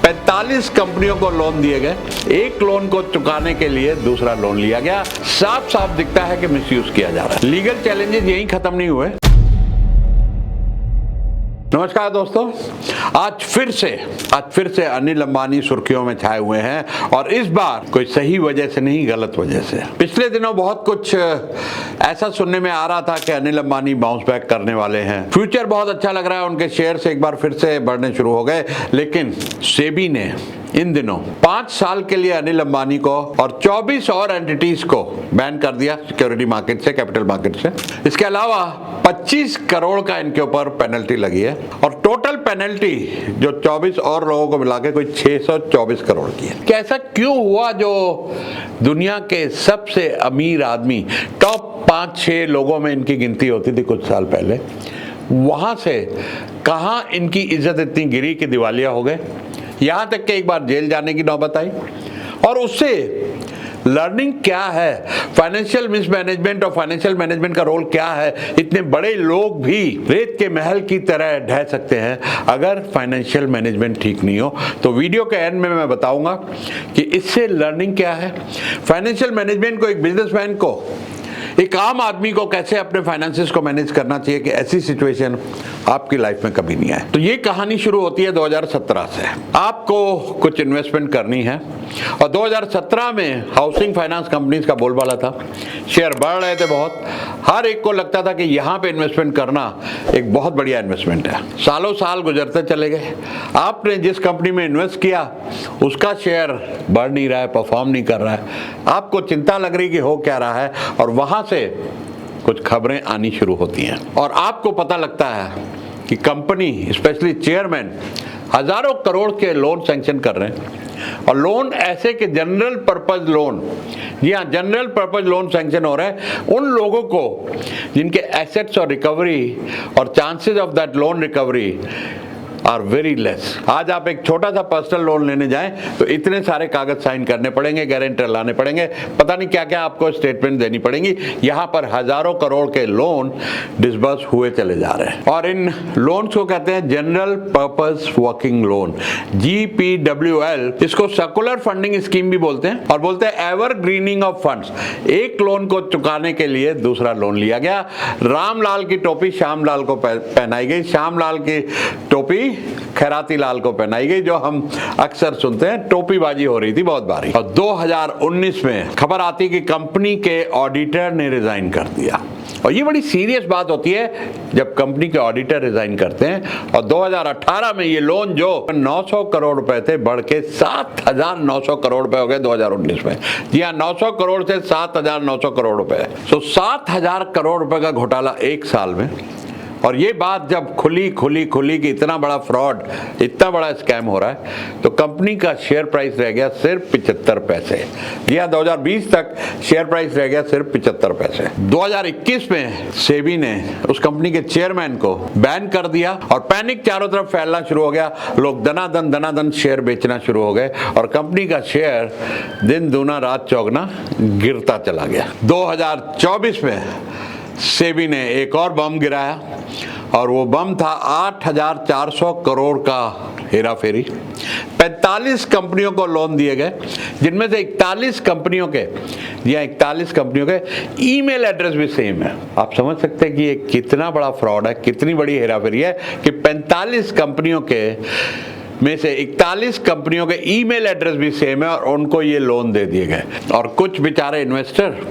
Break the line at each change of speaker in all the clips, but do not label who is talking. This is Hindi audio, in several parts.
45 कंपनियों को लोन दिए गए, एक लोन को चुकाने के लिए दूसरा लोन लिया गया। साफ साफ दिखता है कि मिसयूज किया जा रहा है। लीगल चैलेंजेस यहीं खत्म नहीं हुए। नमस्कार दोस्तों, आज फिर से अनिल अंबानी सुर्खियों में छाए हुए हैं और इस बार कोई सही वजह से नहीं, गलत वजह से। पिछले दिनों बहुत कुछ ऐसा सुनने में आ रहा था कि अनिल अंबानी बाउंस बैक करने वाले हैं, फ्यूचर बहुत अच्छा लग रहा है, उनके शेयर्स एक बार फिर से बढ़ने शुरू हो गए। लेकिन सेबी ने इन दिनों 5 साल के लिए अनिल अंबानी को और 24 और एंटिटीज को बैन कर दिया सिक्योरिटी मार्केट से, कैपिटल मार्केट से। इसके अलावा 25 करोड़ का इनके ऊपर पेनल्टी लगी है और टोटल पेनल्टी जो 24 और लोगों को मिला के कोई 624 करोड़ की है। कैसा क्यों हुआ जो दुनिया के सबसे अमीर आदमी, टॉप 5-6 लोगों में इनकी गिनती होती थी कुछ साल पहले, वहां से कहां इनकी इज्जत इतनी गिरी कि दिवालिया हो गए, यहां तक कि एक बार जेल जाने की नौबत आई। और उससे लर्निंग क्या है, फाइनेंशियल मिसमैनेजमेंट और फाइनेंशियल मैनेजमेंट का रोल क्या है। इतने बड़े लोग भी रेत के महल की तरह ढह सकते हैं अगर फाइनेंशियल मैनेजमेंट ठीक नहीं हो। तो वीडियो के एंड में मैं बताऊंगा कि इससे लर्निंग क्या है, फाइनेंशियल मैनेजमेंट को, एक बिजनेसमैन को, एक आम आदमी को कैसे अपने फाइनेंसेस को मैनेज करना चाहिए कि ऐसी सिचुएशन आपकी लाइफ में कभी नहीं आए। तो ये कहानी शुरू होती है 2017 से। आपको कुछ इन्वेस्टमेंट करनी है और 2017 में हाउसिंग फाइनेंस कंपनीज का बोलबाला था, शेयर बढ़ रहे थे बहुत, हर एक को लगता था कि यहाँ पे इन्वेस्टमेंट करना एक बहुत बढ़िया इन्वेस्टमेंट है। सालों साल गुजरते चले गए, आपने जिस कंपनी में इन्वेस्ट किया उसका शेयर बढ़ नहीं रहा है, परफॉर्म नहीं कर रहा है, आपको चिंता लग रही कि हो क्या रहा है, और वहां से कुछ खबरें आनी शुरू होती हैं और आपको पता लगता है कि कंपनी, स्पेशली चेयरमैन, हजारों करोड़ के लोन सैंक्शन कर रहे हैं और लोन ऐसे कि जनरल पर्पज लोन, जी हाँ, जनरल पर्पज लोन सैंक्शन हो रहे हैं उन लोगों को जिनके एसेट्स और रिकवरी और chances of that loan recovery are very less. आज आप एक छोटा सा पर्सनल लोन लेने जाएं तो इतने सारे कागज साइन करने पड़ेंगे, गारंटर लाने पड़ेंगे, पता नहीं क्या क्या आपको स्टेटमेंट देनी पड़ेंगी। यहाँ पर हजारों करोड़ के लोन डिसबर्स हुए चले जा रहे हैं और इन लोन्स को कहते हैं general purpose working loan, GPWL। इसको सर्कुलर फंडिंग स्कीम भी बोलते हैं और बोलते हैं एवर ग्रीनिंग ऑफ फंड्स। एक लोन को चुकाने के लिए दूसरा लोन लिया गया। रामलाल की टोपी श्यामलाल को पहनाई गई, श्यामलाल की टोपी खैराती लाल को पहनाई गई, जो हम अक्सर सुनते हैं, टोपीबाजी हो रही थी बहुत बारी। और 2019 में खबर आती कि कंपनी के ऑडिटर ने रिजाइन कर दिया और ये बड़ी सीरियस बात होती है जब कंपनी के ऑडिटर रिजाइन करते हैं। और 2018 में ये लोन जो 900 करोड़ रुपए थे बढ़ के 7,900 करोड़ रुपए हो गए 2019 में। जी हाँ, 900 करोड़ से 7,900 करोड़ रुपए, तो 7,000 करोड़ रुपए का घोटाला एक साल में। और ये बात जब खुली कि इतना बड़ा फ्रॉड, इतना बड़ा स्कैम हो रहा है, तो कंपनी का शेयर प्राइस रह गया सिर्फ 75 पैसे। जी हाँ, 2020 तक शेयर प्राइस रह गया सिर्फ 75 पैसे। 2021 में सेबी ने उस कंपनी के चेयरमैन को बैन कर दिया और पैनिक चारों तरफ फैलना शुरू हो गया। लोग दनादन शेयर बेचना शुरू हो गए और कंपनी का शेयर दिन दूना रात चौगुना गिरता चला गया। 2024 में सेबी ने एक और बम गिराया और वो बम था 8,400 करोड़ का हेरा फेरी। 45 कंपनियों को लोन दिए गए, जिनमें से 41 कंपनियों के, या 41 कंपनियों के ईमेल एड्रेस भी सेम है। आप समझ सकते हैं कि ये कितना बड़ा फ्रॉड है, कितनी बड़ी हेरा फेरी है कि 45 कंपनियों के में से 41 कंपनियों के ईमेल एड्रेस भी सेम है और उनको ये लोन दे दिए गए। और कुछ बेचारे इन्वेस्टर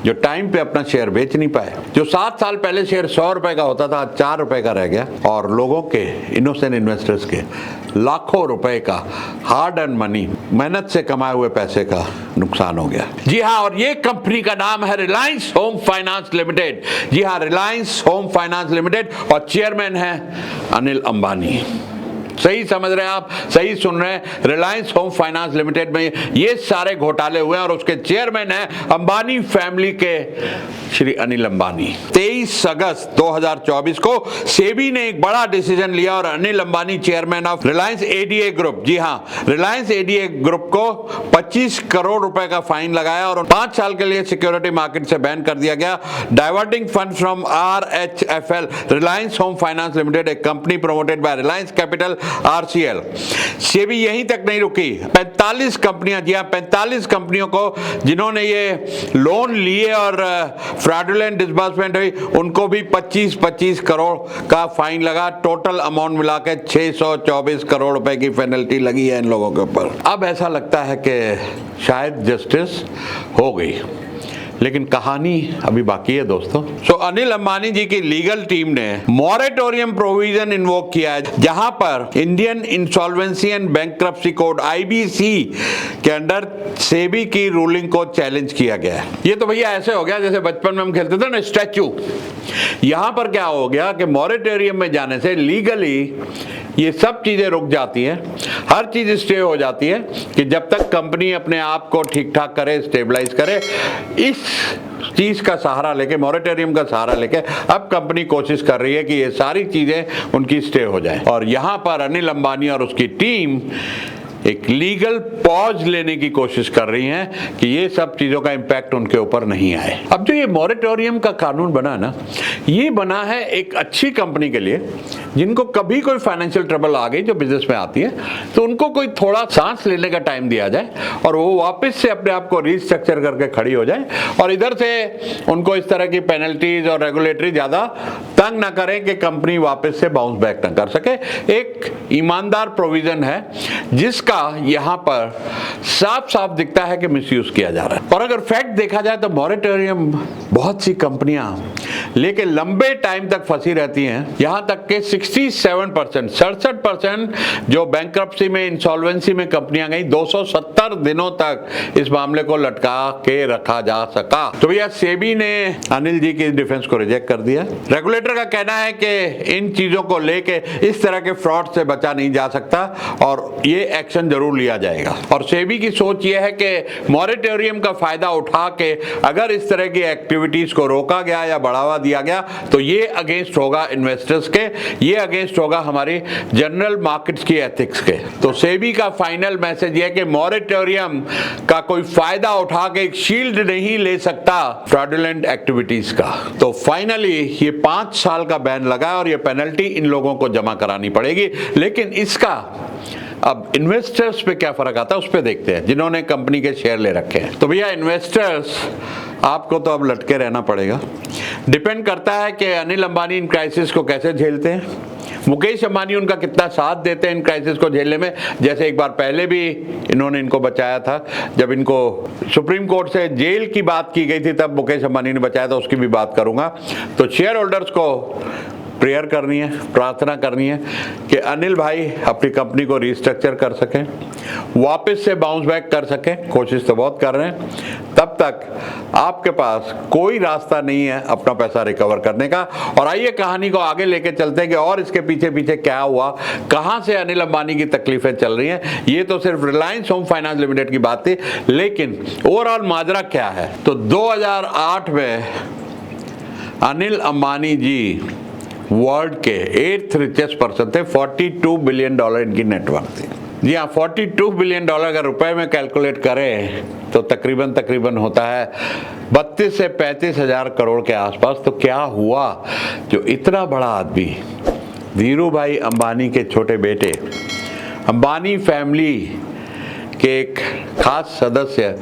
जो टाइम पे अपना शेयर बेच नहीं पाए, जो 7 साल पहले शेयर 100 रुपए का होता था 4 रुपए का रह गया, और लोगों के, इनोसेंट इन्वेस्टर्स के लाखों रुपए का हार्ड अर्न मनी, मेहनत से कमाए हुए पैसे का नुकसान हो गया। जी हाँ, और ये कंपनी का नाम है रिलायंस होम फाइनेंस लिमिटेड। जी हाँ, रिलायंस होम फाइनेंस लिमिटेड और चेयरमैन है अनिल अंबानी। सही समझ रहे हैं आप, सही सुन रहे हैं, रिलायंस होम फाइनेंस लिमिटेड में ये सारे घोटाले हुए हैं और उसके चेयरमैन हैं अंबानी फैमिली के श्री अनिल अंबानी। 23 अगस्त 2024 को सेबी ने एक बड़ा डिसीजन लिया और Anil Ambani chairman of Reliance ADA group, जी हाँ, रिलायंस एडीए ग्रुप को 25 करोड़ रुपए का फाइन लगाया और 5 साल के लिए सिक्योरिटी मार्केट से बैन कर दिया गया। Diverting fund from RHFL, Reliance home finance limited, एक company promoted by Reliance capital RCL। SEBI यहीं तक नहीं रुकी, 45 कंपनियां, जी हाँ 45 कंपनियों को जिन्होंने ये लोन लिए और फ्रॉडुलेंट डिसबर्समेंट हुई, उनको भी 25-25 करोड़ का फाइन लगा। टोटल अमाउंट मिला के 624 करोड़ रुपए की पेनल्टी लगी है इन लोगों के ऊपर। अब ऐसा लगता है कि शायद जस्टिस हो गई, लेकिन कहानी अभी बाकी है दोस्तों। सो अनिल अंबानी जी की लीगल टीम ने मॉरेटोरियम प्रोविजन इन्वोक किया है, जहां पर Indian insolvency and bankruptcy code IBC के अंडर सेबी की रूलिंग को चैलेंज किया गया है। ये तो भैया ऐसे हो गया जैसे बचपन में हम खेलते थे ना स्टैचू। यहां पर क्या हो गया कि मॉरेटोरियम में जाने से लीगली ये सब चीजें रुक जाती हैं, हर चीज स्टे हो जाती है कि जब तक कंपनी अपने आप को ठीक ठाक करे, स्टेबलाइज करे। इस चीज का सहारा लेके, मॉरेटोरियम का सहारा लेके अब कंपनी कोशिश कर रही है कि ये सारी चीजें उनकी स्टे हो जाए। और यहां पर अनिल अंबानी और उसकी टीम एक लीगल पॉज लेने की कोशिश कर रही हैं कि ये सब चीजों का इंपैक्ट उनके ऊपर नहीं आए। अब जो ये मॉरेटोरियम का कानून बना ना, ये बना है एक अच्छी कंपनी के लिए जिनको कभी कोई फाइनेंशियल ट्रबल आ गई, जो बिजनेस में आती है, तो उनको कोई थोड़ा सांस लेने का टाइम दिया जाए और वो वापस से अपने आप को रीस्ट्रक्चर करके खड़ी हो जाए, और इधर से उनको इस तरह की पेनल्टीज और रेगुलेटरी ज्यादा तंग ना करें कि कंपनी वापस से बाउंस बैक ना कर सके। एक ईमानदार प्रोविजन है जिसका यहां पर साफ साफ दिखता है कि मिसयूज किया जा रहा है। और अगर फैक्ट देखा जाए तो मॉरेटोरियम बहुत सी कंपनियां लेके लंबे टाइम तक फंसी रहती हैं, यहां तक के 67% जो बैंक्रप्सी में, इंसॉल्वेंसी में कंपनियां गई, 270 दिनों तक इस मामले को लटका के रखा जा सका। तो भैया सेबी ने अनिल जी की डिफेंस को रिजेक्ट कर दिया। रेगुलेटर का कहना है कि इन चीजों को लेके इस तरह के फ्रॉड से बचा नहीं जा सकता और ये एक्शन जरूर लिया जाएगा। और सेबी की सोच यह है कि मॉरेटोरियम का फायदा उठा के अगर इस तरह की एक्टिविटीज को रोका गया या बढ़ावा दिया गया तो ये अगेंस्ट होगा इन्वेस्टर्स के, ये अगेंस्ट होगा हमारी जनरल मार्केट्स की एथिक्स के। तो सेबी का फाइनल मैसेज यह है कि मॉरेटोरियम का कोई फायदा उठा के एक शील्ड नहीं ले सकता फ्रॉडुलेंट एक्टिविटीज का। तो फाइनली ये 5 साल का बैन लगा और ये पेनल्टी इन लोगों को जमा करानी पड़ेगी। लेकिन इसका अब इन्वेस्टर्स पे क्या फर्क आता है उस पे देखते हैं, जिन्होंने कंपनी के शेयर ले रखे हैं। तो भैया इन्वेस्टर्स आपको तो अब लटके रहना पड़ेगा। डिपेंड करता है कि अनिल अंबानी इन क्राइसिस को कैसे झेलते हैं, मुकेश अंबानी उनका कितना साथ देते हैं इन क्राइसिस को झेलने में। जैसे एक बार पहले भी इन्होंने इनको बचाया था, जब इनको सुप्रीम कोर्ट से जेल की बात की गई थी तब मुकेश अंबानी ने बचाया था, उसकी भी बात करूंगा। तो शेयर होल्डर्स को प्रेयर करनी है, प्रार्थना करनी है कि अनिल भाई अपनी कंपनी को रीस्ट्रक्चर कर सकें, वापस से बाउंस बैक कर सकें। कोशिश तो बहुत कर रहे हैं, तब तक आपके पास कोई रास्ता नहीं है अपना पैसा रिकवर करने का। और आइए कहानी को आगे लेके चलते हैं कि और इसके पीछे पीछे क्या हुआ, कहां से अनिल अंबानी की तकलीफें चल रही हैं। ये तो सिर्फ रिलायंस होम फाइनेंस लिमिटेड की बात थी, लेकिन ओवरऑल माजरा क्या है। तो 2008 में अनिल अंबानी जी वर्ल्ड के 8th रिचेस्ट पर्सन थे, $42 बिलियन इनकी नेटवर्थ थी। जी हाँ, $42 बिलियन अगर रुपए में कैलकुलेट करें तो तकरीबन होता है 32 से 35 हजार करोड़ के आसपास। तो क्या हुआ, जो इतना बड़ा आदमी धीरू भाई अंबानी के छोटे बेटे, अंबानी फैमिली के एक खास सदस्य,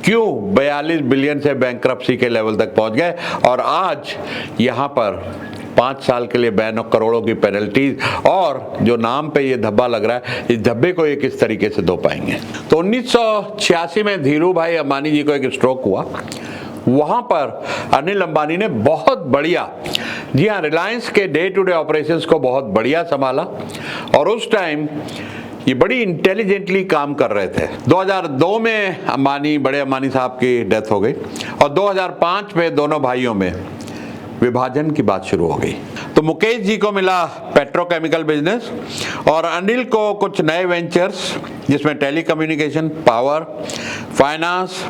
क्यों 42 बिलियन से बैंक्रप्सी के लेवल तक पहुंच गए और आज यहां पर 5 साल के लिए बैन और करोड़ों की पेनल्टीज, और जो नाम पे ये धब्बा लग रहा है, इस धब्बे को ये किस तरीके से धो पाएंगे। तो 1986 में धीरू भाई अंबानी जी को एक स्ट्रोक हुआ, वहां पर अनिल अंबानी ने बहुत बढ़िया, जी हाँ, रिलायंस के डे टू डे ऑपरेशंस को बहुत बढ़िया संभाला और उस टाइम ये बड़ी इंटेलिजेंटली काम कर रहे थे। 2002 में बड़े अंबानी साहब की डेथ हो गई और 2005 में दोनों भाइयों में विभाजन की बात शुरू हो गई। तो मुकेश जी को मिला पेट्रोकेमिकल बिजनेस और अनिल को कुछ नए वेंचर्स, जिसमें टेलीकम्युनिकेशन, पावर, फाइनेंस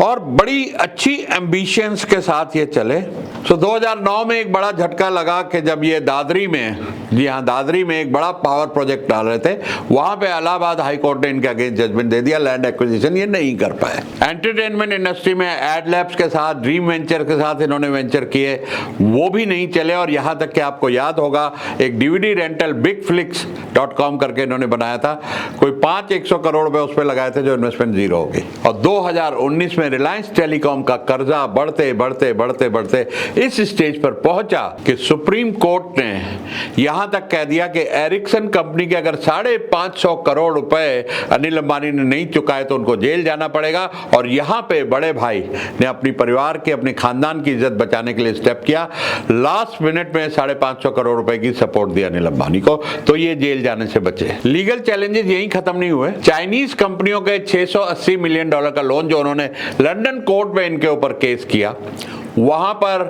और बड़ी अच्छी एम्बिशंस के साथ ये चले। 2009 में एक बड़ा झटका लगा कि जब ये दादरी में, जी हाँ दादरी में एक बड़ा पावर प्रोजेक्ट डाल रहे थे, वहां पे इलाहाबाद हाई कोर्ट ने इनके अगेंस्ट जजमेंट दे दिया, लैंड एक्विजिशन ये नहीं कर पाए। एंटरटेनमेंट इंडस्ट्री में एड लैब्स के साथ, ड्रीम वेंचर के साथ इन्होंने वेंचर किए, वो भी नहीं चले। और यहां तक कि आपको याद होगा एक डीवीडी रेंटल bigflix.com करके इन्होंने बनाया था, कोई 500 करोड़ रुपए उस पर लगाए थे, जो इन्वेस्टमेंट जीरो हो गई। और 2019 में रिलायंस टेलीकॉम का कर्जा बढ़ते बढ़ते बढ़ते बढ़ते इस स्टेज पर पहुंचा कि सुप्रीम कोर्ट ने यहां तक कह दिया कि एरिक्सन कंपनी के अगर 550 करोड़ रुपए अनिल अंबानी ने नहीं चुकाए तो उनको जेल जाना पड़ेगा। और यहां पे बड़े भाई ने अपनी परिवार के, अपने खानदान की इज्जत बचाने के लिए स्टेप किया, लास्ट मिनट में 550 करोड़ रुपए की सपोर्ट दिया अनिल अंबानी को, तो ये जेल जाने से बचे। लीगल चैलेंजेस यही खत्म नहीं हुए। चाइनीज कंपनियों के $680 मिलियन का लोन जो उन्होंने लंदन कोर्ट में इनके ऊपर केस किया, वहां पर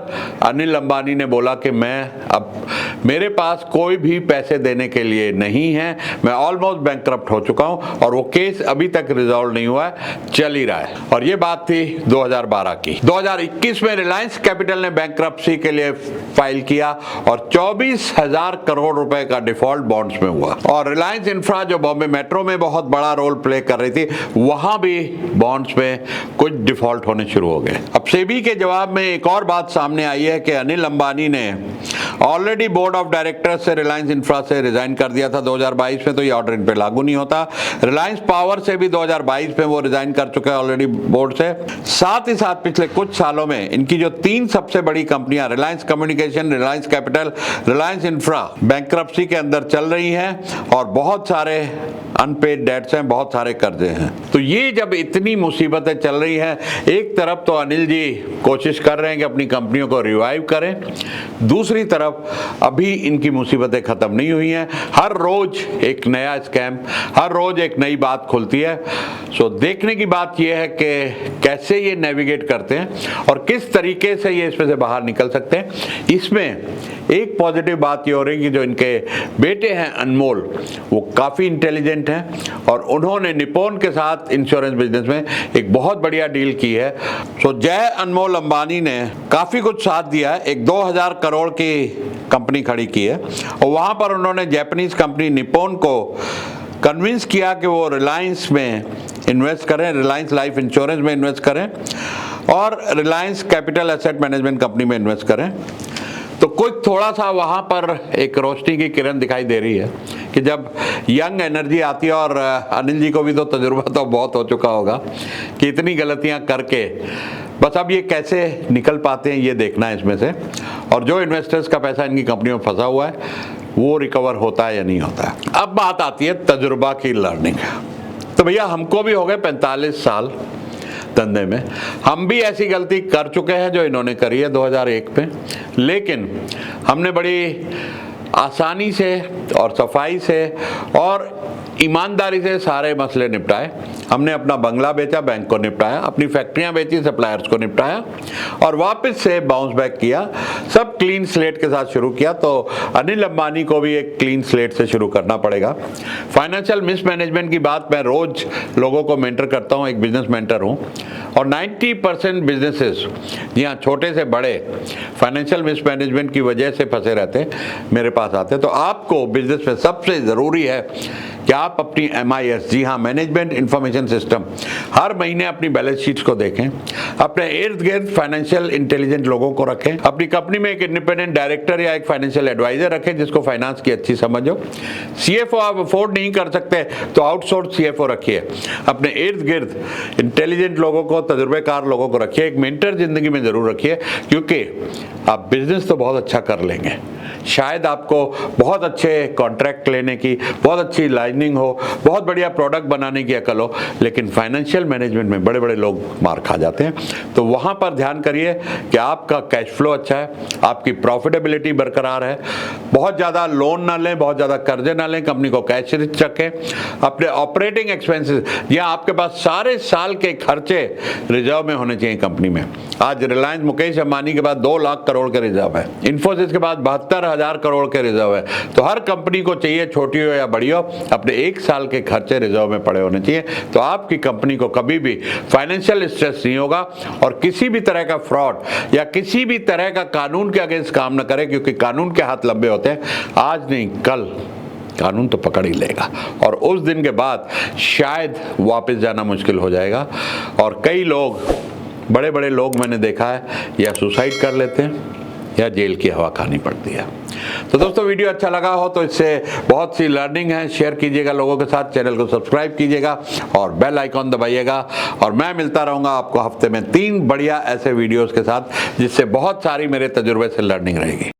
अनिल अंबानी ने बोला कि अब मेरे पास कोई भी पैसे देने के लिए नहीं है, मैं ऑलमोस्ट बैंकक्रप्ट हो चुका हूं। और वो केस अभी तक रिजॉल्व नहीं हुआ है, चल ही रहा है। और ये बात थी 2012 की। 2021 में रिलायंस कैपिटल ने बैंकक्रप्सी के लिए फाइल किया और 24,000 करोड़ रुपए का डिफॉल्ट बॉन्ड्स में हुआ। और रिलायंस इंफ्रा जो बॉम्बे मेट्रो में बहुत बड़ा रोल प्ले कर रही थी, वहां भी बॉन्ड्स में कुछ डिफॉल्ट होने शुरू हो गए। अब सेबी के जवाब में एक और बात सामने आई है कि अनिल अंबानी ने ऑलरेडी बोर्ड ऑफ डायरेक्टर्स से रिलायंस इंफ्रा से रिजाइन कर दिया था 2022 में, तो ये ऑर्डर इन पे लागू नहीं होता। रिलायंस पावर से भी 2022 में वो रिजाइन कर चुके हैं ऑलरेडी बोर्ड से। साथ ही साथ पिछले कुछ सालों में इनकी जो 3 सबसे बड़ी कंपनियां, Reliance communication, Reliance capital, Reliance infra, bankruptcy के अंदर चल रही हैं और बहुत सारे अनपेड डेट्स हैं, बहुत सारे कर्जे हैं। तो ये जब इतनी मुसीबतें चल रही हैं, एक तरफ तो अनिल जी कोशिश कर रहे हैं कि अपनी कंपनियों को रिवाइव करें, दूसरी तरफ अभी इनकी मुसीबतें खत्म नहीं हुई हैं। हर रोज एक नया स्कैम, हर रोज एक नई बात खुलती है। सो देखने की बात यह है कि कैसे ये नेविगेट करते हैं और किस तरीके से ये इसमें से बाहर निकल सकते हैं। इसमें एक पॉजिटिव बात ये हो रही है कि जो इनके बेटे हैं अनमोल, वो काफी इंटेलिजेंट हैं और उन्होंने निप्पॉन के साथ इंश्योरेंस बिजनेस में एक बहुत बढ़िया डील की है। सो जय अनमोल अंबानी ने काफी कुछ साथ दिया है। एक 2000 करोड़ की कंपनी खड़ी की है और वहां पर उन्होंने जापानीज कंपनी निप्पॉन को कन्विंस किया कि वो रिलायंस में इन्वेस्ट करें, रिलायंस लाइफ इंश्योरेंस में इन्वेस्ट करें और Reliance capital asset management company में इन्वेस्ट करें। तो कुछ थोड़ा सा वहां पर एक रोशनी की किरण दिखाई दे रही है कि जब यंग एनर्जी आती है, और अनिल जी को भी तो तजुर्बा तो बहुत हो चुका होगा कि इतनी गलतियां करके, बस अब ये कैसे निकल पाते हैं ये देखना है इसमें से। और जो इन्वेस्टर्स का पैसा इनकी कंपनियों में फंसा हुआ है वो रिकवर होता है या नहीं होता है। अब बात आती है तजुर्बा की, लर्निंग। तो भैया हमको भी हो गए 45 साल धंधे में, हम भी ऐसी गलती कर चुके हैं जो इन्होंने करी है 2001 में, लेकिन हमने बड़ी आसानी से और सफाई से और ईमानदारी से सारे मसले निपटाए। हमने अपना बंगला बेचा, बैंक को निपटाया, अपनी फैक्ट्रियां बेची, सप्लायर्स को निपटाया और वापस से बाउंस बैक किया, सब क्लीन स्लेट के साथ शुरू किया। तो अनिल अंबानी को भी एक क्लीन स्लेट से शुरू करना पड़ेगा। फाइनेंशियल मिसमैनेजमेंट की बात मैं रोज लोगों को मेंटर करता हूं, एक बिजनेस मेंटर हूं, और 90% बिजनेसेस यहाँ छोटे से बड़े फाइनेंशियल मिसमैनेजमेंट की वजह से फंसे रहते मेरे पास आते। तो आपको बिजनेस में सबसे जरूरी है कि आप अपनी MIS, जी हाँ, मैनेजमेंट इंफॉर्मेशन सिस्टम, हर महीने अपनी बैलेंस शीट्स को देखें, अपने इर्द गिर्द फाइनेंशियल इंटेलिजेंट लोगों को रखें, अपनी कंपनी में एक इंडिपेंडेंट डायरेक्टर या एक फाइनेंशियल एडवाइजर रखें जिसको फाइनेंस की अच्छी समझ हो। CFO आप अफोर्ड नहीं कर सकते तो आउटसोर्स CFO रखिए। अपने इर्द गिर्द इंटेलिजेंट लोगों को, तजुर्बेकार लोगों को रखिए। एक मेंटर जिंदगी में जरूर रखिए, क्योंकि आप बिजनेस तो बहुत अच्छा कर लेंगे, शायद आपको बहुत अच्छे कॉन्ट्रैक्ट लेने की, बहुत अच्छी लाइनिंग हो, बहुत बढ़िया प्रोडक्ट बनाने की अकल हो, लेकिन फाइनेंशियल मैनेजमेंट में बड़े बड़े लोग मार खा जाते हैं। तो वहां पर ध्यान करिए कि आपका कैश फ्लो अच्छा है, आपकी प्रॉफिटेबिलिटी बरकरार है, बहुत ज्यादा लोन ना लें, बहुत ज्यादा कर्जे ना लें, कंपनी को कैश रिच रखें। अपने ऑपरेटिंग एक्सपेंसेस, या आपके पास सारे साल के खर्चे रिजर्व में होने चाहिए कंपनी में। आज रिलायंस मुकेश अंबानी के बाद 2 लाख करोड़ के रिजर्व है, इन्फोसिस के बाद 72,000 करोड़ के रिजर्व है। तो हर कंपनी को चाहिए, छोटी हो या बड़ी हो, अपने अपने 1 साल के खर्चे रिजर्व में पड़े होने चाहिए। तो आपकी कंपनी को कभी भी फाइनेंशियल स्ट्रेस नहीं होगा और किसी भी तरह का फ्रॉड या किसी भी तरह का कानून के अगेंस्ट काम न करें, क्योंकि कानून के हाथ लंबे होते हैं। आज नहीं कल कानून तो पकड़ ही लेगा और उस दिन के बाद शायद वापस जाना मुश्किल हो जाएगा। और कई लोग, बड़े बड़े लोग मैंने देखा है, या सुसाइड कर लेते हैं या जेल की हवा खानी पड़ती है। तो दोस्तों, वीडियो अच्छा लगा हो तो इससे बहुत सी लर्निंग है, शेयर कीजिएगा लोगों के साथ, चैनल को सब्सक्राइब कीजिएगा और बेल आइकॉन दबाइएगा। और मैं मिलता रहूँगा आपको हफ्ते में 3 बढ़िया ऐसे वीडियोस के साथ जिससे बहुत सारी मेरे तजुर्बे से लर्निंग रहेगी।